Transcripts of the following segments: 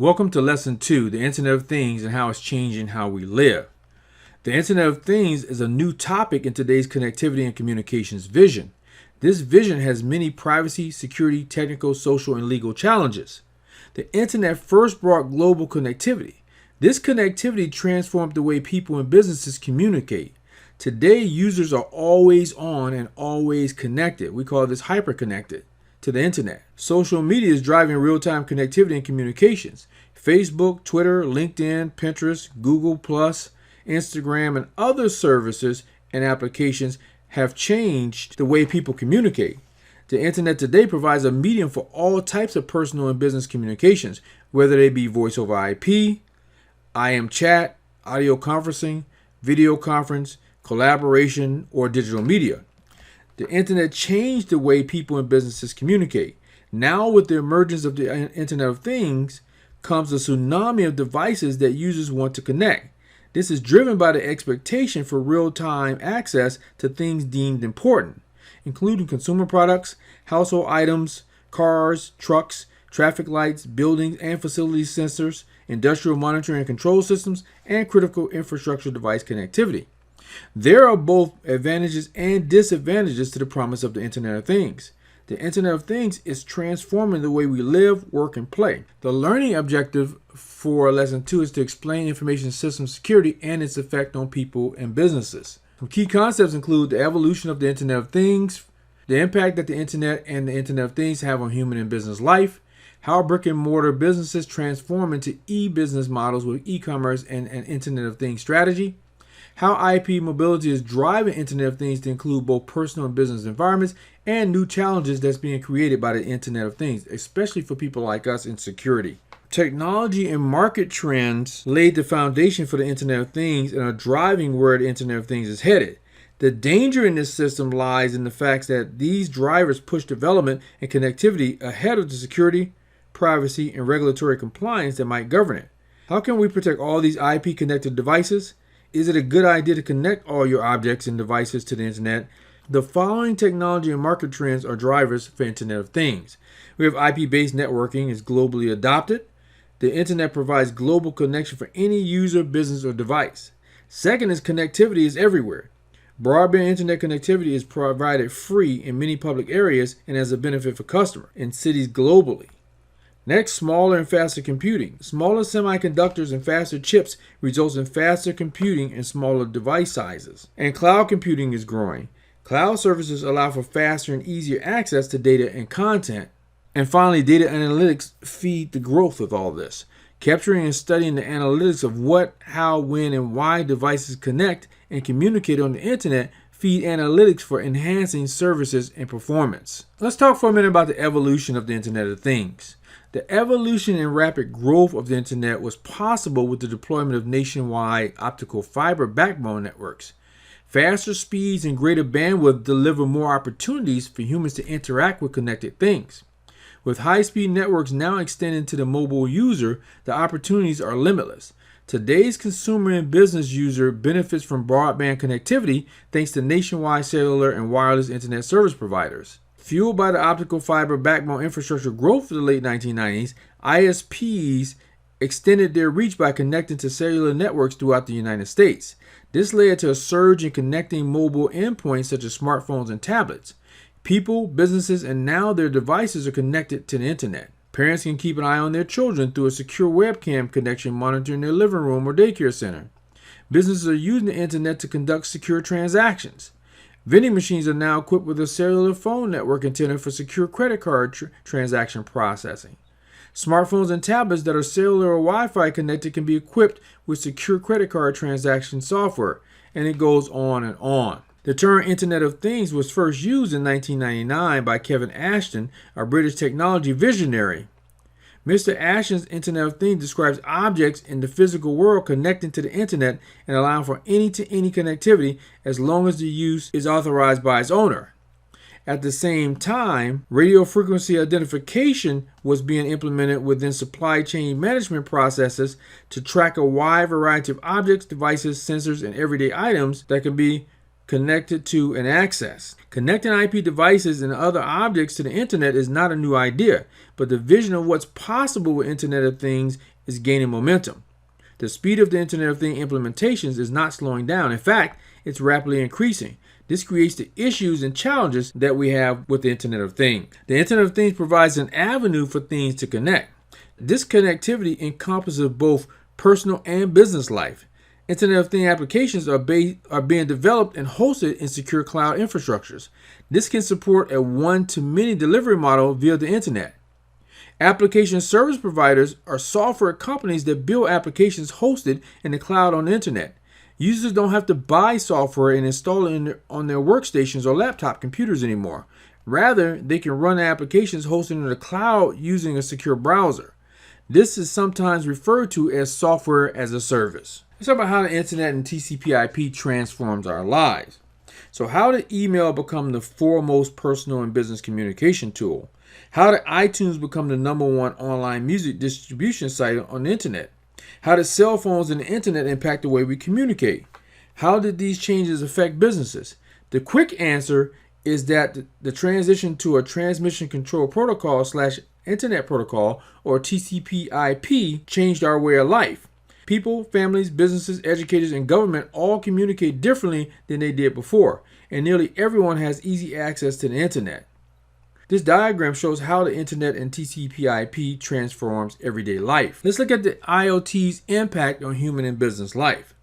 Welcome to Lesson 2, the Internet of Things and how it's changing how we live. The Internet of Things is a new topic in today's connectivity and communications vision. This vision has many privacy, security, technical, social, and legal challenges. The Internet first brought global connectivity. This connectivity transformed the way people and businesses communicate. Today, users are always on and always connected. We call this hyper-connected to the Internet. Social media is driving real-time connectivity and communications. Facebook, Twitter, LinkedIn, Pinterest, Google+, Instagram, and other services and applications have changed the way people communicate. The Internet today provides a medium for all types of personal and business communications, whether they be voice over IP, IM chat, audio conferencing, video conference, collaboration, or digital media. The Internet changed the way people and businesses communicate. Now, with the emergence of the Internet of Things, comes a tsunami of devices that users want to connect. This is driven by the expectation for real-time access to things deemed important, including consumer products, household items, cars, trucks, traffic lights, buildings and facility sensors, industrial monitoring and control systems, and critical infrastructure device connectivity. There are both advantages and disadvantages to the promise of the Internet of Things. The Internet of Things is transforming the way we live, work, and play. The learning objective for Lesson 2 is to explain information system security and its effect on people and businesses. Some key concepts include the evolution of the Internet of Things, the impact that the Internet and the Internet of Things have on human and business life, how brick and mortar businesses transform into e-business models with e-commerce and an Internet of Things strategy, how IP mobility is driving Internet of Things to include both personal and business environments, and new challenges that's being created by the Internet of Things, especially for people like us in security. Technology and market trends laid the foundation for the Internet of Things and are driving where the Internet of Things is headed. The danger in this system lies in the fact that these drivers push development and connectivity ahead of the security, privacy, and regulatory compliance that might govern it. How can we protect all these IP-connected devices? Is it a good idea to connect all your objects and devices to the Internet? The following technology and market trends are drivers for Internet of Things. We have IP-based networking is globally adopted. The Internet provides global connection for any user, business, or device. Second is connectivity is everywhere. Broadband Internet connectivity is provided free in many public areas and as a benefit for customers in cities globally. Next, smaller and faster computing. Smaller semiconductors and faster chips results in faster computing and smaller device sizes. And cloud computing is growing. Cloud services allow for faster and easier access to data and content. And finally, data analytics feed the growth of all this. Capturing and studying the analytics of what, how, when, and why devices connect and communicate on the Internet feed analytics for enhancing services and performance. Let's talk for a minute about the evolution of the Internet of Things. The evolution and rapid growth of the Internet was possible with the deployment of nationwide optical fiber backbone networks. Faster speeds and greater bandwidth deliver more opportunities for humans to interact with connected things. With high-speed networks now extending to the mobile user, the opportunities are limitless. Today's consumer and business user benefits from broadband connectivity thanks to nationwide cellular and wireless Internet service providers. Fueled by the optical fiber backbone infrastructure growth of the late 1990s, ISPs extended their reach by connecting to cellular networks throughout the United States. This led to a surge in connecting mobile endpoints such as smartphones and tablets. People, businesses, and now their devices are connected to the Internet. Parents can keep an eye on their children through a secure webcam connection monitoring their living room or daycare center. Businesses are using the Internet to conduct secure transactions. Vending machines are now equipped with a cellular phone network antenna for secure credit card transaction processing. Smartphones and tablets that are cellular or Wi-Fi connected can be equipped with secure credit card transaction software, and it goes on and on. The term Internet of Things was first used in 1999 by Kevin Ashton, a British technology visionary. Mr. Ashton's Internet of Things describes objects in the physical world connecting to the Internet and allowing for any-to-any connectivity as long as the use is authorized by its owner. At the same time, radio frequency identification was being implemented within supply chain management processes to track a wide variety of objects, devices, sensors, and everyday items that can be connected to, and accessed. Connecting IP devices and other objects to the internet is not a new idea, but the vision of what's possible with Internet of Things is gaining momentum. The speed of the Internet of Things implementations is not slowing down. In fact, it's rapidly increasing. This creates the issues and challenges that we have with the Internet of Things. The Internet of Things provides an avenue for things to connect. This connectivity encompasses both personal and business life. Internet of Things applications are being developed and hosted in secure cloud infrastructures. This can support a one-to-many delivery model via the internet. Application service providers are software companies that build applications hosted in the cloud on the internet. Users don't have to buy software and install it on their workstations or laptop computers anymore. Rather, they can run applications hosted in the cloud using a secure browser. This is sometimes referred to as software as a service. Let's talk about how the internet and TCP/IP transforms our lives. So how did email become the foremost personal and business communication tool? How did iTunes become the #1 online music distribution site on the internet? How did cell phones and the internet impact the way we communicate? How did these changes affect businesses? The quick answer is that the transition to a transmission control protocol / internet protocol, or TCP/IP, changed our way of life. People, families, businesses, educators, and government all communicate differently than they did before, and nearly everyone has easy access to the internet. This diagram shows how the internet and TCP/IP transforms everyday life. Let's look at the IoT's impact on human and business life.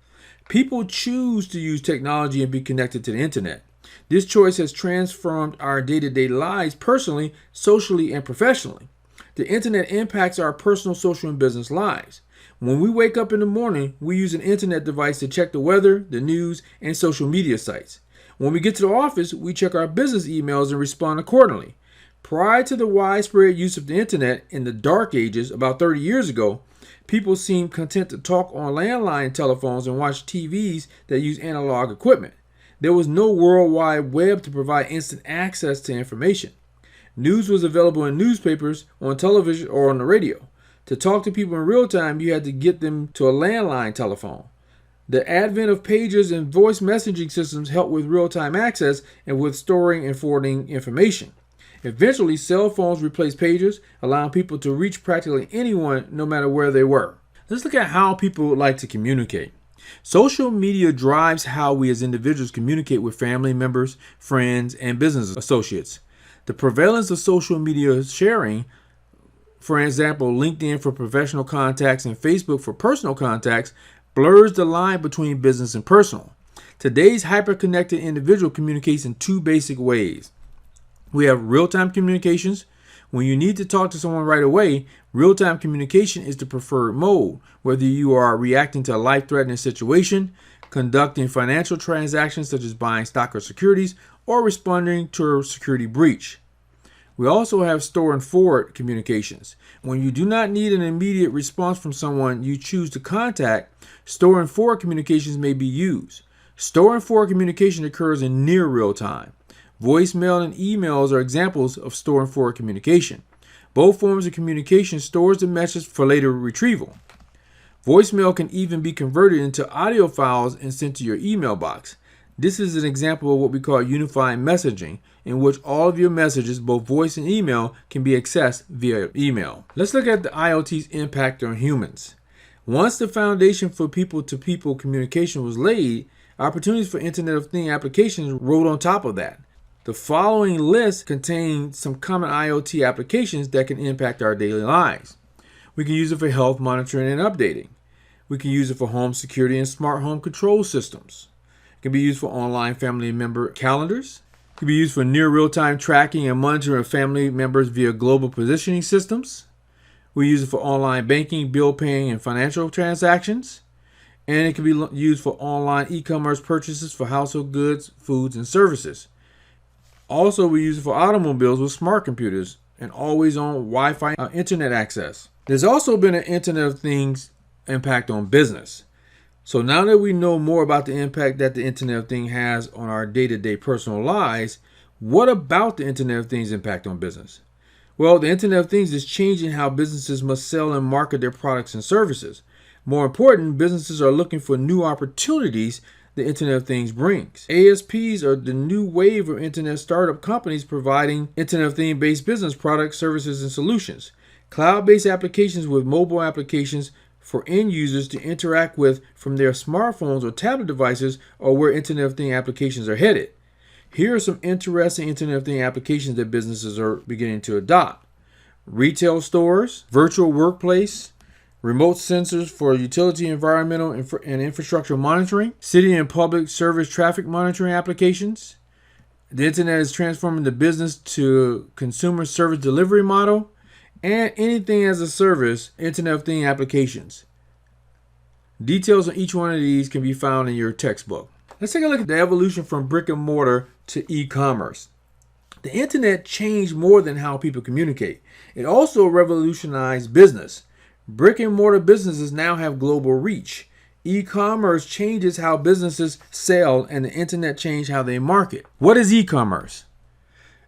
People choose to use technology and be connected to the internet. This choice has transformed our day-to-day lives personally, socially, and professionally. The internet impacts our personal, social, and business lives. When we wake up in the morning, we use an internet device to check the weather, the news, and social media sites. When we get to the office, we check our business emails and respond accordingly. Prior to the widespread use of the internet in the dark ages, about 30 years ago, people seemed content to talk on landline telephones and watch TVs that use analog equipment. There was no World Wide Web to provide instant access to information. News was available in newspapers, on television, or on the radio. To talk to people in real time, you had to get them to a landline telephone. The advent of pagers and voice messaging systems helped with real-time access and with storing and forwarding information. Eventually, cell phones replaced pagers, allowing people to reach practically anyone no matter where they were. Let's look at how people like to communicate. Social media drives how we as individuals communicate with family members, friends, and business associates. The prevalence of social media sharing, for example, LinkedIn for professional contacts and Facebook for personal contacts, blurs the line between business and personal. Today's hyper-connected individual communicates in two basic ways. We have real-time communications. When you need to talk to someone right away, real-time communication is the preferred mode, whether you are reacting to a life-threatening situation, conducting financial transactions such as buying stock or securities, or responding to a security breach. We also have store and forward communications. When you do not need an immediate response from someone you choose to contact, store and forward communications may be used. Store and forward communication occurs in near real time. Voicemail and emails are examples of store and forward communication. Both forms of communication stores the message for later retrieval. Voicemail can even be converted into audio files and sent to your email box. This is an example of what we call unified messaging, in which all of your messages, both voice and email, can be accessed via email. Let's look at the IoT's impact on humans. Once the foundation for people-to-people communication was laid, opportunities for Internet of Things applications rode on top of that. The following list contains some common IoT applications that can impact our daily lives. We can use it for health monitoring and updating. We can use it for home security and smart home control systems. It can be used for online family member calendars. It can be used for near real-time tracking and monitoring of family members via global positioning systems. We use it for online banking, bill paying, and financial transactions. And it can be used for online e-commerce purchases for household goods, foods, and services. Also, we use it for automobiles with smart computers and always-on Wi-Fi internet access. There's also been an Internet of Things impact on business. So now that we know more about the impact that the Internet of Things has on our day-to-day personal lives, what about the Internet of Things impact on business? Well, the Internet of Things is changing how businesses must sell and market their products and services. More important, businesses are looking for new opportunities the Internet of Things brings. ASPs are the new wave of Internet startup companies providing Internet of Things-based business products, services, and solutions. Cloud-based applications with mobile applications for end users to interact with from their smartphones or tablet devices are where Internet of Things applications are headed. Here are some interesting Internet of Things applications that businesses are beginning to adopt. Retail stores, virtual workplace, remote sensors for utility, environmental, and infrastructure monitoring, city and public service traffic monitoring applications. The Internet is transforming the business to consumer service delivery model, and anything as a service, Internet of Things applications. Details on each one of these can be found in your textbook. Let's take a look at the evolution from brick and mortar to e-commerce. The Internet changed more than how people communicate. It also revolutionized business. Brick and mortar businesses now have global reach. E-commerce changes how businesses sell, and the Internet changed how they market. What is e-commerce?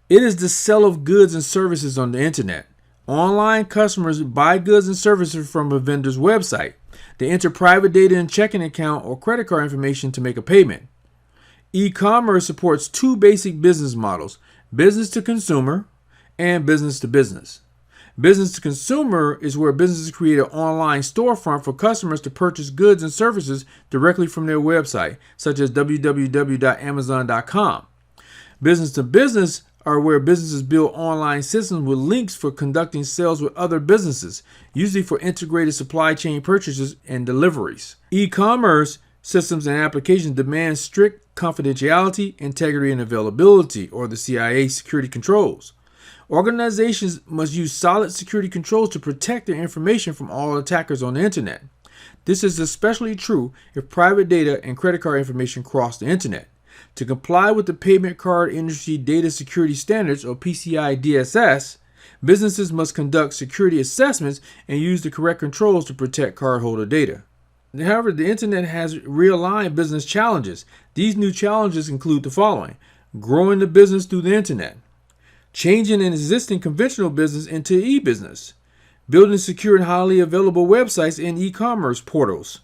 It is the sale of goods and services on the Internet. Online customers buy goods and services from a vendor's website. They enter private data and checking account or credit card information to make a payment. E-commerce supports two basic business models: business to consumer and business to business. Business to consumer is where businesses create an online storefront for customers to purchase goods and services directly from their website, such as www.amazon.com. Business to business are where businesses build online systems with links for conducting sales with other businesses, usually for integrated supply chain purchases and deliveries. E-commerce systems and applications demand strict confidentiality, integrity, and availability, or the CIA security controls. Organizations must use solid security controls to protect their information from all attackers on the Internet. This is especially true if private data and credit card information cross the Internet. To comply with the Payment Card Industry Data Security Standards, or PCI DSS, businesses must conduct security assessments and use the correct controls to protect cardholder data. However, the Internet has realigned business challenges. These new challenges include the following: growing the business through the Internet, changing an existing conventional business into e-business, building secure and highly available websites and e-commerce portals,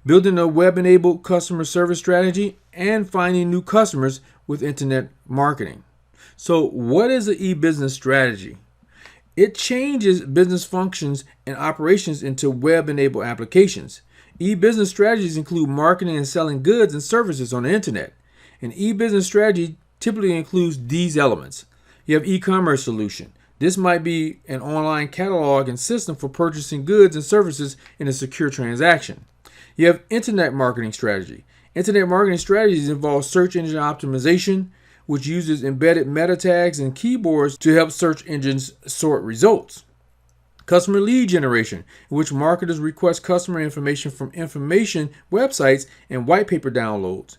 building a web-enabled customer service strategy, and finding new customers with Internet marketing. So what is an e-business strategy? It changes business functions and operations into web-enabled applications. E-business strategies include marketing and selling goods and services on the Internet. An e-business strategy typically includes these elements. You have e-commerce solution. This might be an online catalog and system for purchasing goods and services in a secure transaction. You have Internet marketing strategy. Internet marketing strategies involve search engine optimization, which uses embedded meta tags and keywords to help search engines sort results. Customer lead generation, in which marketers request customer information from information websites and white paper downloads.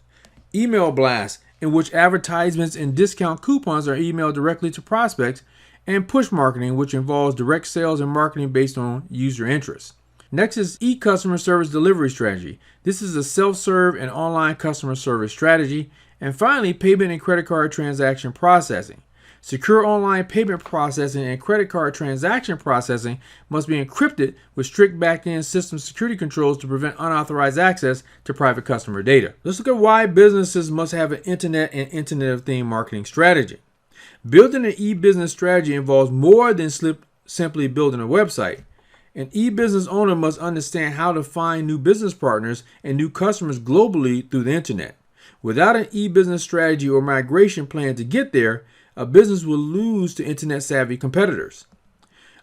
Email blasts, in which advertisements and discount coupons are emailed directly to prospects. And push marketing, which involves direct sales and marketing based on user interest. Next is e-customer service delivery strategy. This is a self-serve and online customer service strategy. And finally, payment and credit card transaction processing. Secure online payment processing and credit card transaction processing must be encrypted with strict back-end system security controls to prevent unauthorized access to private customer data. Let's look at why businesses must have an Internet and Internet of Things marketing strategy. Building an e-business strategy involves more than simply building a website. An e-business owner must understand how to find new business partners and new customers globally through the Internet. Without an e-business strategy or migration plan to get there, a business will lose to Internet-savvy competitors.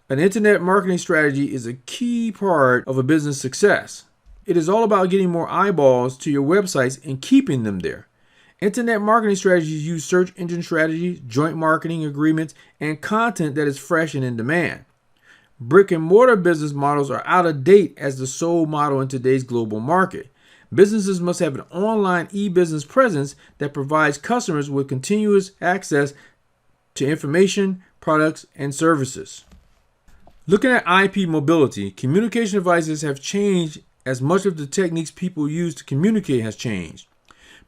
An Internet marketing strategy is a key part of a business success. It is all about getting more eyeballs to your websites and keeping them there. Internet marketing strategies use search engine strategies, joint marketing agreements, and content that is fresh and in demand. Brick and mortar business models are out of date as the sole model in today's global market. Businesses must have an online e-business presence that provides customers with continuous access to information, products, and services. Looking at IP mobility, communication devices have changed as much of the techniques people use to communicate has changed.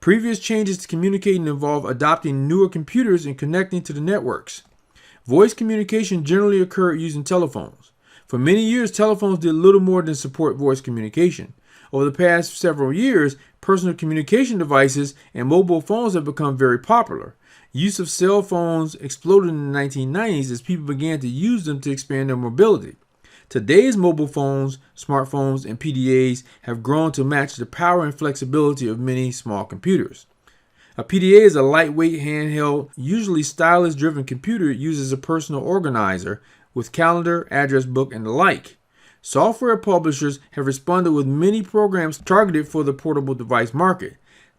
Previous changes to communicating involve adopting newer computers and connecting to the networks. Voice communication generally occurred using telephones. For many years, telephones did little more than support voice communication. Over the past several years, personal communication devices and mobile phones have become very popular. Use of cell phones exploded in the 1990s as people began to use them to expand their mobility. Today's mobile phones, smartphones, and PDAs have grown to match the power and flexibility of many small computers. A PDA is a lightweight, handheld, usually stylus-driven computer used as a personal organizer with calendar, address book, and the like. Software publishers have responded with many programs targeted for the portable device market.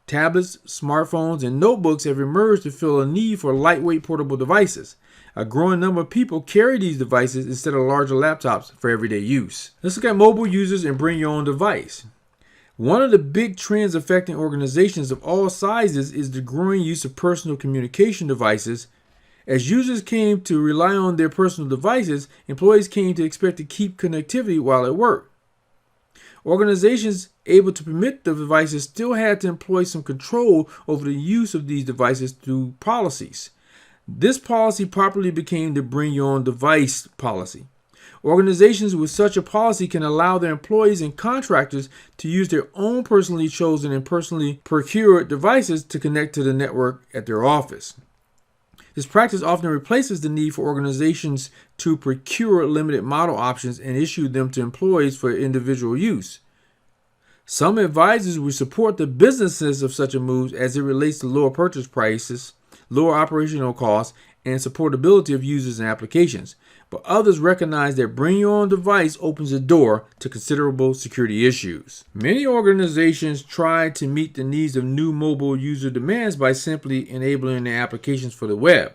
Tablets, smartphones, and notebooks have emerged to fill a need for lightweight portable devices. A growing number of people carry these devices instead of larger laptops for everyday use. Let's look at mobile users and bring your own device. One of the big trends affecting organizations of all sizes is the growing use of personal communication devices. As users came to rely on their personal devices, employees came to expect to keep connectivity while at work. Organizations able to permit the devices still had to employ some control over the use of these devices through policies. This policy properly became the Bring Your Own Device policy. Organizations with such a policy can allow their employees and contractors to use their own personally chosen and personally procured devices to connect to the network at their office. This practice often replaces the need for organizations to procure limited model options and issue them to employees for individual use. Some advisors will support the businesses of such a move as it relates to lower purchase prices, lower operational costs, and supportability of users and applications. But others recognize that Bring Your Own Device opens the door to considerable security issues. Many organizations try to meet the needs of new mobile user demands by simply enabling their applications for the web.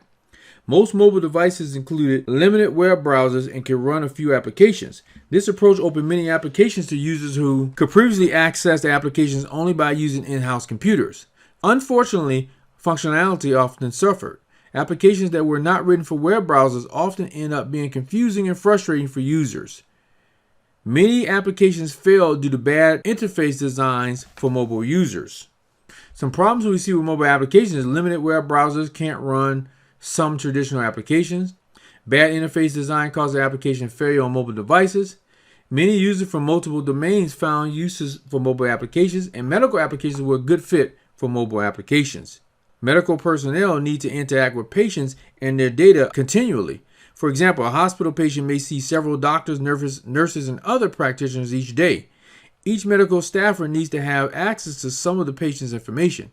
Most mobile devices included limited web browsers and can run a few applications. This approach opened many applications to users who could previously access the applications only by using in-house computers. Unfortunately, functionality often suffered. Applications that were not written for web browsers often end up being confusing and frustrating for users. Many applications fail due to bad interface designs for mobile users. Some problems we see with mobile applications is limited web browsers can't run some traditional applications. Bad interface design causes application failure on mobile devices. Many users from multiple domains found uses for mobile applications, and medical applications were a good fit for mobile applications. Medical personnel need to interact with patients and their data continually. For example, a hospital patient may see several doctors, nurses, and other practitioners each day. Each medical staffer needs to have access to some of the patient's information.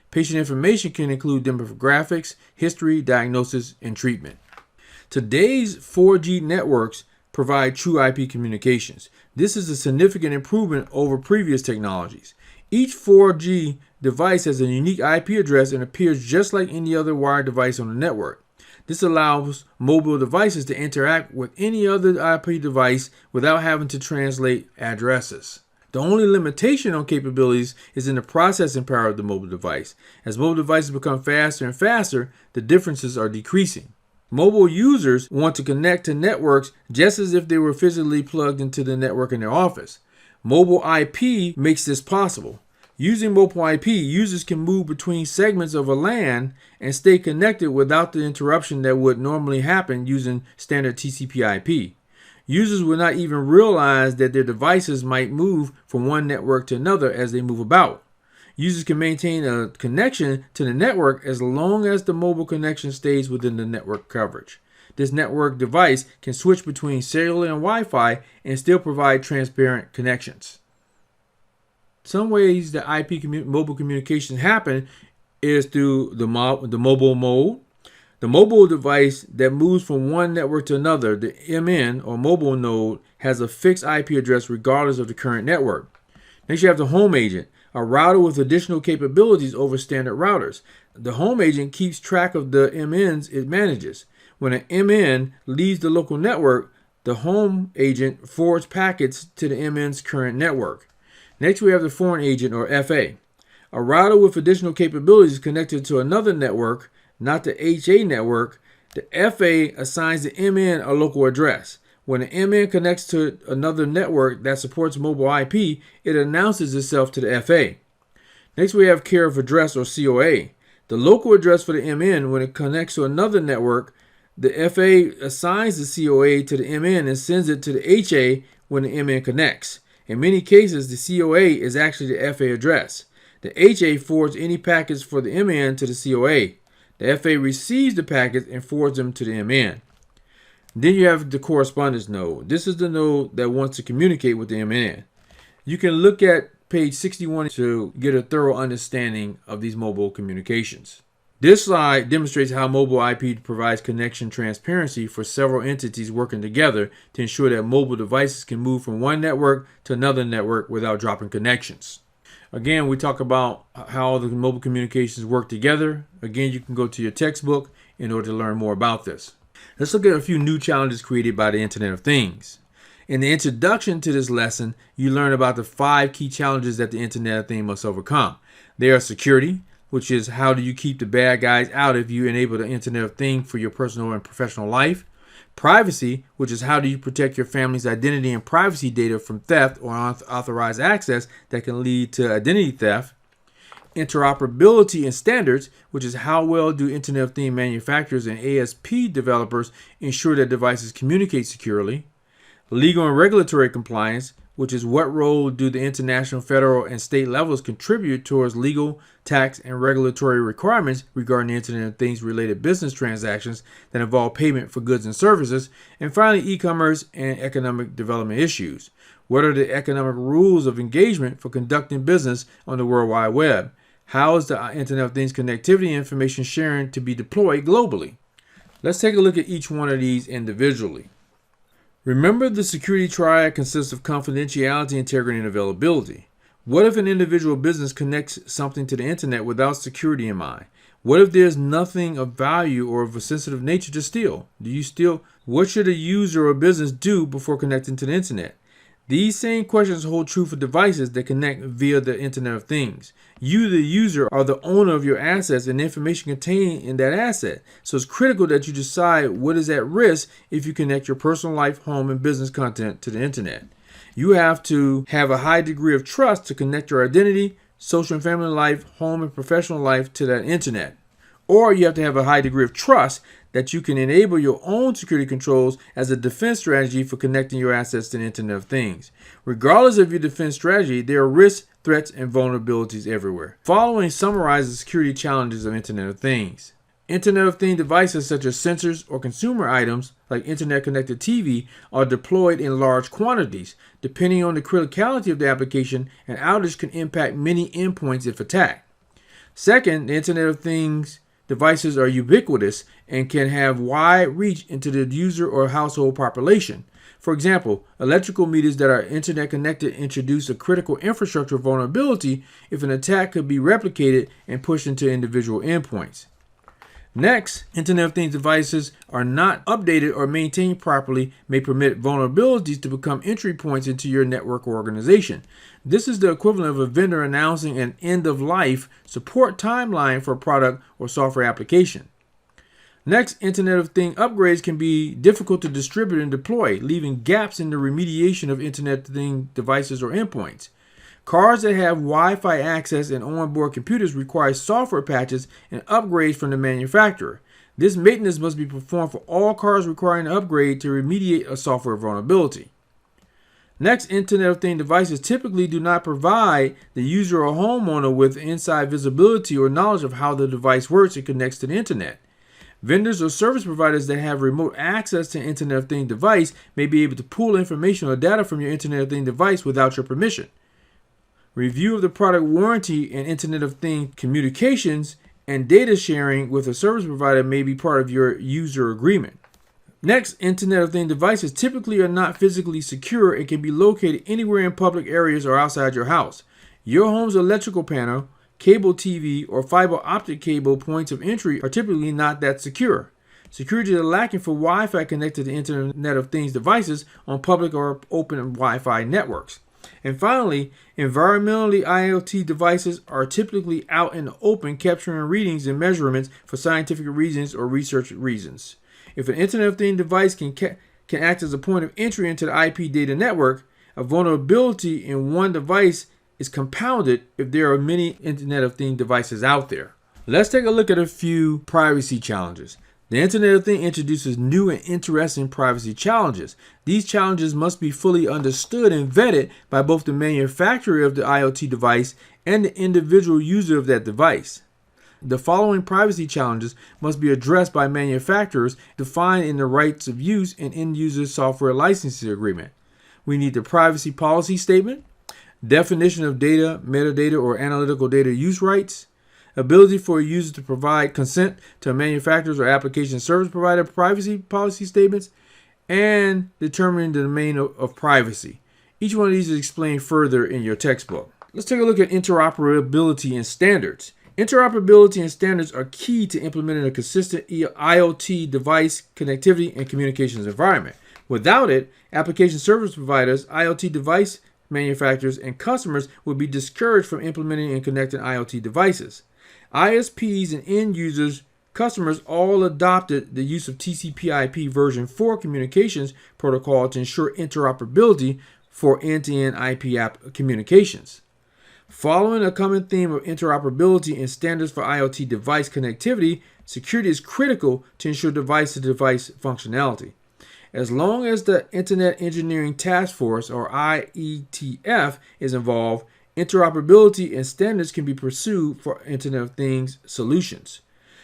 Patient information can include demographics, history, diagnosis, and treatment. Today's 4G networks provide true IP communications. This is a significant improvement over previous technologies. Each 4G device has a unique IP address and appears just like any other wired device on the network. This allows mobile devices to interact with any other IP device without having to translate addresses. The only limitation on capabilities is in the processing power of the mobile device. As mobile devices become faster and faster, the differences are decreasing. Mobile users want to connect to networks just as if they were physically plugged into the network in their office. Mobile IP makes this possible. Using mobile IP, users can move between segments of a LAN and stay connected without the interruption that would normally happen using standard TCP/IP. Users will not even realize that their devices might move from one network to another as they move about. Users can maintain a connection to the network as long as the mobile connection stays within the network coverage. This network device can switch between cellular and Wi-Fi and still provide transparent connections. Some ways that mobile communication happen is through the mobile mode. The mobile device that moves from one network to another, the MN or mobile node, has a fixed IP address regardless of the current network. Next, you have the home agent, a router with additional capabilities over standard routers. The home agent keeps track of the MNs it manages. When an MN leaves the local network, the home agent forwards packets to the MN's current network. Next, we have the foreign agent or FA. A router with additional capabilities connected to another network, not the HA network. The FA assigns the MN a local address. When an MN connects to another network that supports mobile IP, it announces itself to the FA. Next, we have care of address or COA. The local address for the MN, when it connects to another network, the FA assigns the COA to the MN and sends it to the HA when the MN connects. In many cases, the COA is actually the FA address. The HA forwards any packets for the MN to the COA. The FA receives the packets and forwards them to the MN. Then you have the correspondence node. This is the node that wants to communicate with the MN. You can look at page 61 to get a thorough understanding of these mobile communications. This slide demonstrates how mobile IP provides connection transparency for several entities working together to ensure that mobile devices can move from one network to another network without dropping connections. Again, we talk about how the mobile communications work together. Again, you can go to your textbook in order to learn more about this. Let's look at a few new challenges created by the Internet of Things. In the introduction to this lesson, you learn about the 5 key challenges that the Internet of Things must overcome. They are security, which is how do you keep the bad guys out if you enable the Internet of Things for your personal and professional life. Privacy, which is how do you protect your family's identity and privacy data from theft or unauthorized access that can lead to identity theft. Interoperability and Standards, which is how well do Internet of Things manufacturers and ASP developers ensure that devices communicate securely. Legal and regulatory compliance, which is what role do the international, federal, and state levels contribute towards legal, tax, and regulatory requirements regarding the Internet of Things related business transactions that involve payment for goods and services. And finally, e-commerce and economic development issues. What are the economic rules of engagement for conducting business on the World Wide Web? How is the Internet of Things connectivity and information sharing to be deployed globally? Let's take a look at each one of these individually. Remember, the security triad consists of confidentiality, integrity, and availability. What if an individual business connects something to the internet without security in mind? What if there's nothing of value or of a sensitive nature to steal? Do you steal? What should a user or business do before connecting to the internet? These same questions hold true for devices that connect via the Internet of Things. You, the user, are the owner of your assets and the information contained in that asset. So it's critical that you decide what is at risk if you connect your personal life, home, and business content to the internet. You have to have a high degree of trust to connect your identity, social and family life, home, and professional life to that internet. Or you have to have a high degree of trust that you can enable your own security controls as a defense strategy for connecting your assets to the Internet of Things. Regardless of your defense strategy, there are risks, threats, and vulnerabilities everywhere. Following summarizes the security challenges of Internet of Things. Internet of Things devices such as sensors or consumer items like internet-connected TV are deployed in large quantities. Depending on the criticality of the application, an outage can impact many endpoints if attacked. Second, the Internet of Things devices are ubiquitous and can have wide reach into the user or household population. For example, electrical meters that are internet connected introduce a critical infrastructure vulnerability if an attack could be replicated and pushed into individual endpoints. Next, Internet of Things devices are not updated or maintained properly may permit vulnerabilities to become entry points into your network or organization. This is the equivalent of a vendor announcing an end-of-life support timeline for a product or software application. Next, Internet of Things upgrades can be difficult to distribute and deploy, leaving gaps in the remediation of Internet of Things devices or endpoints. Cars that have Wi-Fi access and onboard computers require software patches and upgrades from the manufacturer. This maintenance must be performed for all cars requiring an upgrade to remediate a software vulnerability. Next, Internet of Things devices typically do not provide the user or homeowner with inside visibility or knowledge of how the device works and connects to the internet. Vendors or service providers that have remote access to an Internet of Things device may be able to pull information or data from your Internet of Things device without your permission. Review of the product warranty and Internet of Things communications and data sharing with a service provider may be part of your user agreement. Next, Internet of Things devices typically are not physically secure and can be located anywhere in public areas or outside your house. Your home's electrical panel, cable TV, or fiber optic cable points of entry are typically not that secure. Security is lacking for Wi-Fi connected to Internet of Things devices on public or open Wi-Fi networks. And finally, environmentally IoT devices are typically out in the open capturing readings and measurements for scientific reasons or research reasons. If an Internet of Things device can act as a point of entry into the IP data network, a vulnerability in one device is compounded if there are many Internet of Things devices out there. Let's take a look at a few privacy challenges. The Internet of Things introduces new and interesting privacy challenges. These challenges must be fully understood and vetted by both the manufacturer of the IoT device and the individual user of that device. The following privacy challenges must be addressed by manufacturers defined in the rights of use and end-user software licensing agreement. We need the privacy policy statement, definition of data, metadata, or analytical data use rights, ability for a user to provide consent to manufacturers or application service provider privacy policy statements, and determining the domain of privacy. Each one of these is explained further in your textbook. Let's take a look at interoperability and standards. Interoperability and standards are key to implementing a consistent IoT device connectivity and communications environment. Without it, application service providers, IoT device manufacturers, and customers would be discouraged from implementing and connecting IoT devices. ISPs and end users, customers all adopted the use of TCP/IP version 4 communications protocol to ensure interoperability for end-to-end IP app communications. Following a common theme of interoperability and standards for IoT device connectivity, security is critical to ensure device-to-device functionality. As long as the Internet Engineering Task Force, or IETF, is involved, interoperability and standards can be pursued for Internet of Things solutions.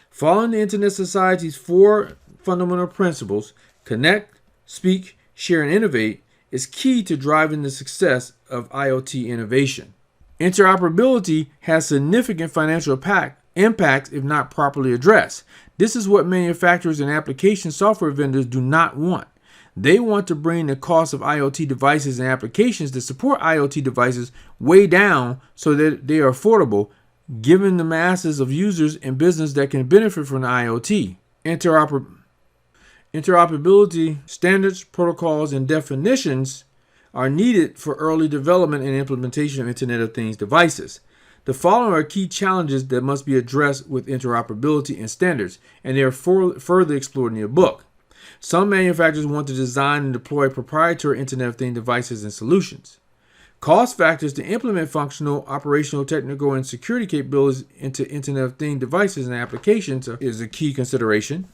Following the Internet Society's 4 fundamental principles, connect, speak, share, and innovate, is key to driving the success of IoT innovation. Interoperability has significant financial impacts if not properly addressed. This is what manufacturers and application software vendors do not want. They want to bring the cost of IoT devices and applications that support IoT devices way down so that they are affordable, giving the masses of users and business that can benefit from the IoT. Interoperability standards, protocols, and definitions are needed for early development and implementation of Internet of Things devices. The following are key challenges that must be addressed with interoperability and standards, and they are further explored in your book. Some manufacturers want to design and deploy proprietary Internet of Things devices and solutions. Cost factors to implement functional, operational, technical, and security capabilities into Internet of Things devices and applications is a key consideration.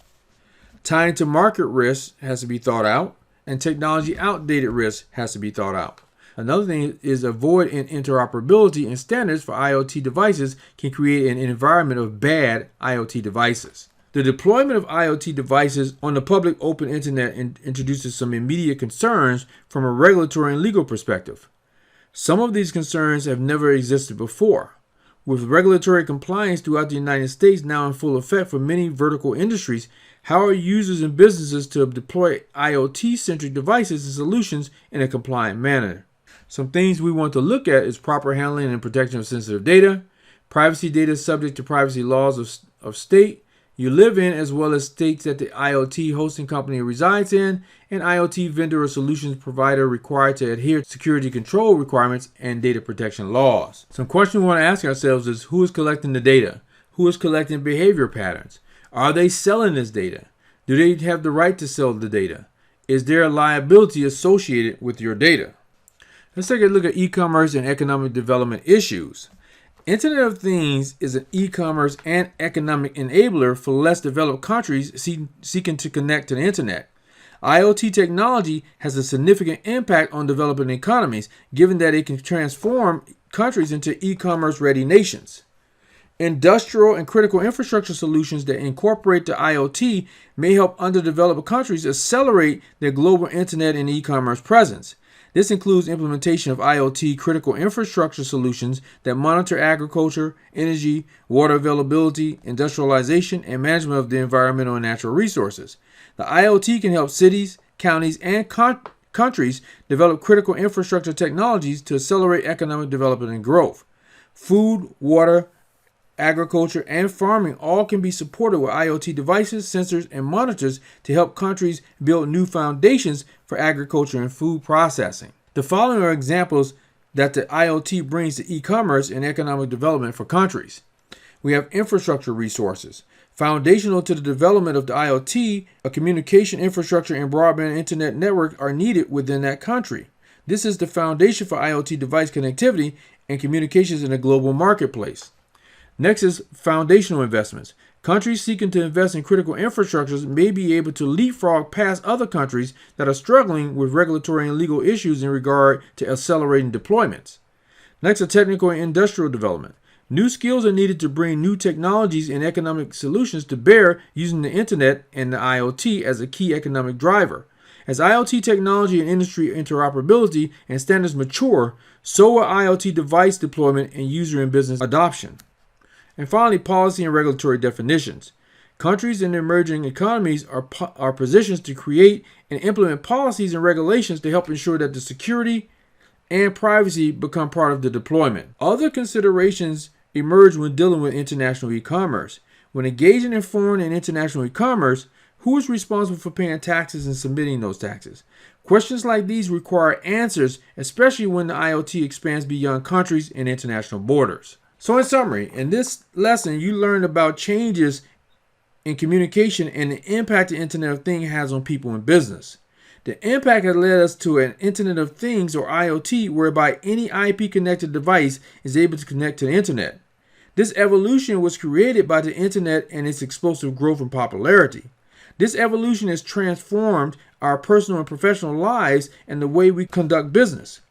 Time to market risk has to be thought out, and technology outdated risk has to be thought out. Another thing is avoid interoperability and standards for IoT devices can create an environment of bad IoT devices. The deployment of IoT devices on the public open internet introduces some immediate concerns from a regulatory and legal perspective. Some of these concerns have never existed before. With regulatory compliance throughout the United States now in full effect for many vertical industries, how are users and businesses to deploy IoT-centric devices and solutions in a compliant manner? Some things we want to look at is proper handling and protection of sensitive data, privacy data subject to privacy laws of state you live in, as well as states that the IoT hosting company resides in, and IoT vendor or solutions provider required to adhere to security control requirements and data protection laws. Some questions we want to ask ourselves is, who is collecting the data? Who is collecting behavior patterns? Are they selling this data? Do they have the right to sell the data? Is there a liability associated with your data? Let's take a look at e-commerce and economic development issues. Internet of Things is an e-commerce and economic enabler for less developed countries seeking to connect to the internet. IoT technology has a significant impact on developing economies, given that it can transform countries into e-commerce ready nations. Industrial and critical infrastructure solutions that incorporate the IoT may help underdeveloped countries accelerate their global internet and e-commerce presence. This includes implementation of IoT critical infrastructure solutions that monitor agriculture, energy, water availability, industrialization, and management of the environmental and natural resources. The IoT can help cities, counties, and countries develop critical infrastructure technologies to accelerate economic development and growth. Food, water, agriculture, and farming all can be supported with IoT devices, sensors, and monitors to help countries build new foundations for agriculture and food processing. The following are examples that the IoT brings to e-commerce and economic development for countries. We have infrastructure resources. Foundational to the development of the IoT, a communication infrastructure and broadband internet network are needed within that country. This is the foundation for IoT device connectivity and communications in a global marketplace. Next is foundational investments. Countries seeking to invest in critical infrastructures may be able to leapfrog past other countries that are struggling with regulatory and legal issues in regard to accelerating deployments. Next, technical and industrial development. New skills are needed to bring new technologies and economic solutions to bear using the Internet and the IoT as a key economic driver. As IoT technology and industry interoperability and standards mature, so will IoT device deployment and user and business adoption. And finally, policy and regulatory definitions. Countries and emerging economies are positioned to create and implement policies and regulations to help ensure that the security and privacy become part of the deployment. Other considerations emerge when dealing with international e-commerce. When engaging in foreign and international e-commerce, who is responsible for paying taxes and submitting those taxes? Questions like these require answers, especially when the IoT expands beyond countries and international borders. So in summary, in this lesson, you learned about changes in communication and the impact the Internet of Things has on people in business. The impact has led us to an Internet of Things, or IoT, whereby any IP-connected device is able to connect to the Internet. This evolution was created by the Internet and its explosive growth and popularity. This evolution has transformed our personal and professional lives and the way we conduct business.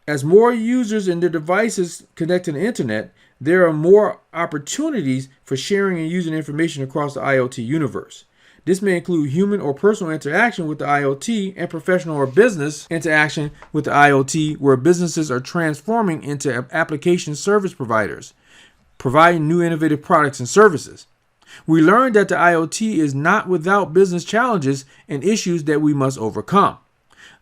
As more users and their devices connect to the Internet, there are more opportunities for sharing and using information across the IoT universe. This may include human or personal interaction with the IoT and professional or business interaction with the IoT, where businesses are transforming into application service providers, providing new innovative products and services. We learned that the IoT is not without business challenges and issues that we must overcome.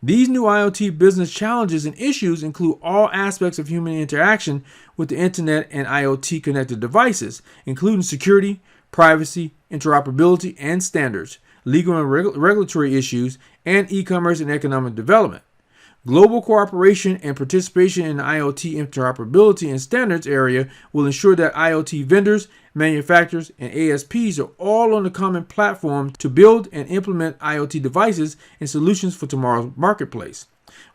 These new IoT business challenges and issues include all aspects of human interaction with the Internet and IoT connected devices, including security, privacy, interoperability and standards, legal and regulatory issues, and e-commerce and economic development. Global cooperation and participation in the IoT interoperability and standards area will ensure that IoT vendors, manufacturers, and ASPs are all on a common platform to build and implement IoT devices and solutions for tomorrow's marketplace.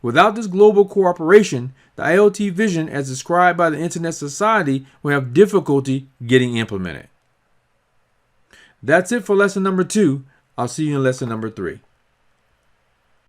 Without this global cooperation, the IoT vision as described by the Internet Society will have difficulty getting implemented. That's it for lesson number 2. I'll see you in lesson number 3.